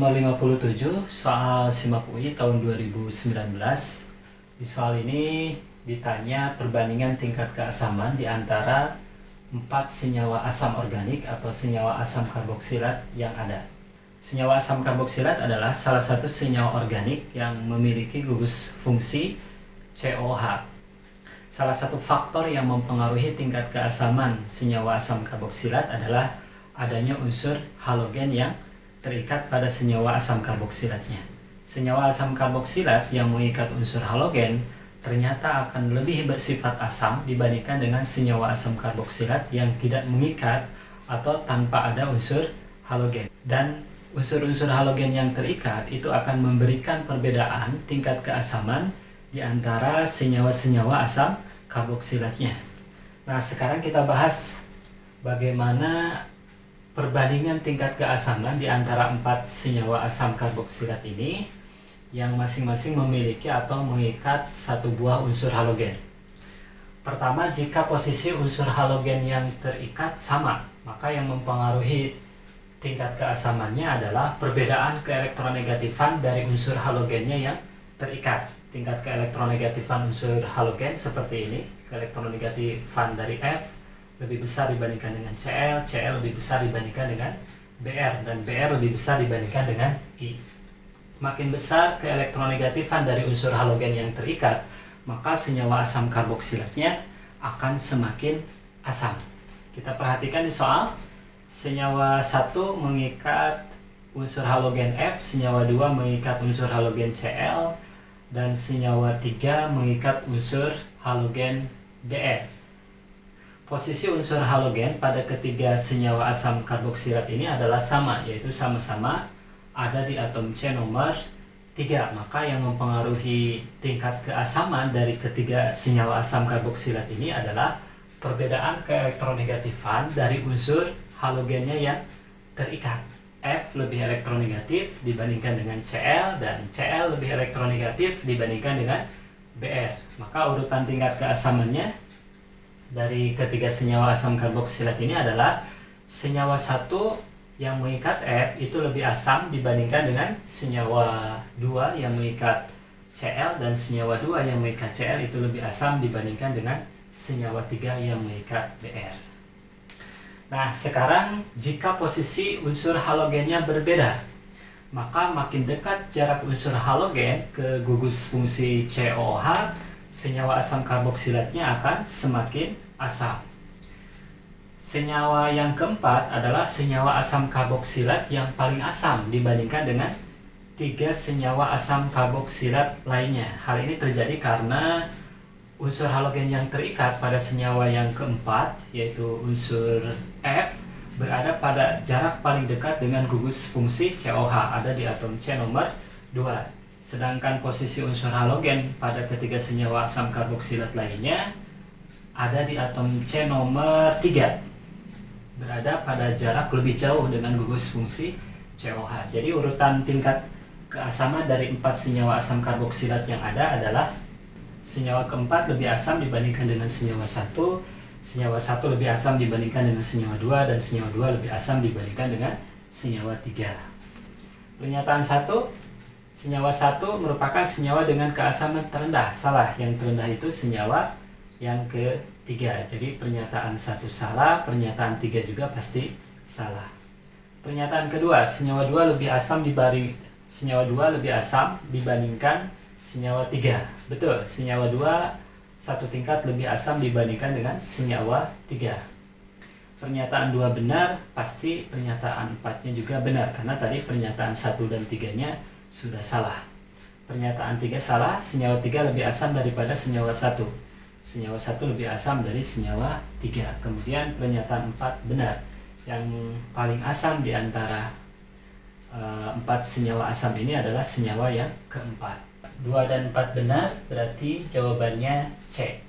nomor 57, soal SIMAK UI tahun 2019. Di soal ini ditanya perbandingan tingkat keasaman di antara 4 senyawa asam organik atau senyawa asam karboksilat yang ada. Senyawa asam karboksilat adalah salah satu senyawa organik yang memiliki gugus fungsi COH. Salah satu faktor yang mempengaruhi tingkat keasaman senyawa asam karboksilat adalah adanya unsur halogen yang terikat pada senyawa asam karboksilatnya. Senyawa asam karboksilat yang mengikat unsur halogen ternyata akan lebih bersifat asam dibandingkan dengan senyawa asam karboksilat yang tidak mengikat atau tanpa ada unsur halogen. Dan unsur-unsur halogen yang terikat itu akan memberikan perbedaan tingkat keasaman di antara senyawa-senyawa asam karboksilatnya. Nah, sekarang kita bahas bagaimana perbandingan tingkat keasaman di antara 4 senyawa asam karboksilat ini yang masing-masing memiliki atau mengikat satu buah unsur halogen. Pertama, jika posisi unsur halogen yang terikat sama, maka yang mempengaruhi tingkat keasamannya adalah perbedaan keelektronegatifan dari unsur halogennya yang terikat. Tingkat keelektronegatifan unsur halogen seperti ini, keelektronegatifan dari F lebih besar dibandingkan dengan Cl, Cl lebih besar dibandingkan dengan Br, dan Br lebih besar dibandingkan dengan I. Makin besar keelektronegatifan dari unsur halogen yang terikat, maka senyawa asam karboksilatnya akan semakin asam. Kita perhatikan di soal, senyawa 1 mengikat unsur halogen F, senyawa 2 mengikat unsur halogen Cl, dan senyawa 3 mengikat unsur halogen Br. Posisi unsur halogen pada ketiga senyawa asam karboksilat ini adalah sama, yaitu sama-sama ada di atom C nomor 3. Maka yang mempengaruhi tingkat keasaman dari ketiga senyawa asam karboksilat ini adalah perbedaan keelektronegatifan dari unsur halogennya yang terikat. F lebih elektronegatif dibandingkan dengan Cl, dan Cl lebih elektronegatif dibandingkan dengan Br. Maka urutan tingkat keasamannya dari ketiga senyawa asam karboksilat ini adalah senyawa 1 yang mengikat F itu lebih asam dibandingkan dengan senyawa 2 yang mengikat Cl, dan senyawa 2 yang mengikat Cl itu lebih asam dibandingkan dengan senyawa 3 yang mengikat Br. Nah, sekarang jika posisi unsur halogennya berbeda, maka makin dekat jarak unsur halogen ke gugus fungsi COH, senyawa asam karboksilatnya akan semakin asam. Senyawa yang keempat adalah senyawa asam karboksilat yang paling asam dibandingkan dengan 3 senyawa asam karboksilat lainnya. Hal ini terjadi karena unsur halogen yang terikat pada senyawa yang keempat, yaitu unsur F, berada pada jarak paling dekat dengan gugus fungsi COH, ada di atom C nomor 2. Sedangkan posisi unsur halogen pada ketiga senyawa asam karboksilat lainnya ada di atom C nomor 3, berada pada jarak lebih jauh dengan gugus fungsi COH. Jadi urutan tingkat keasaman dari 4 senyawa asam karboksilat yang ada adalah senyawa keempat lebih asam dibandingkan dengan senyawa 1, senyawa 1 lebih asam dibandingkan dengan senyawa 2, dan senyawa 2 lebih asam dibandingkan dengan senyawa 3. Pernyataan 1, senyawa 1 merupakan senyawa dengan keasaman terendah. Salah, yang terendah itu senyawa yang ketiga. Jadi pernyataan 1 salah, pernyataan 3 juga pasti salah. Pernyataan kedua, senyawa 2 lebih asam dibandingkan senyawa 3. Betul, senyawa 2 1 tingkat lebih asam dibandingkan dengan senyawa 3. Pernyataan 2 benar, pasti pernyataan 4-nya juga benar, karena tadi pernyataan 1 dan 3-nya sudah salah. Pernyataan 3 salah, senyawa 3 lebih asam daripada senyawa 1. Senyawa 1 lebih asam dari senyawa 3. Kemudian pernyataan 4 benar. Yang paling asam di antara 4 senyawa asam ini adalah senyawa yang keempat. 2 dan 4 benar, berarti jawabannya C.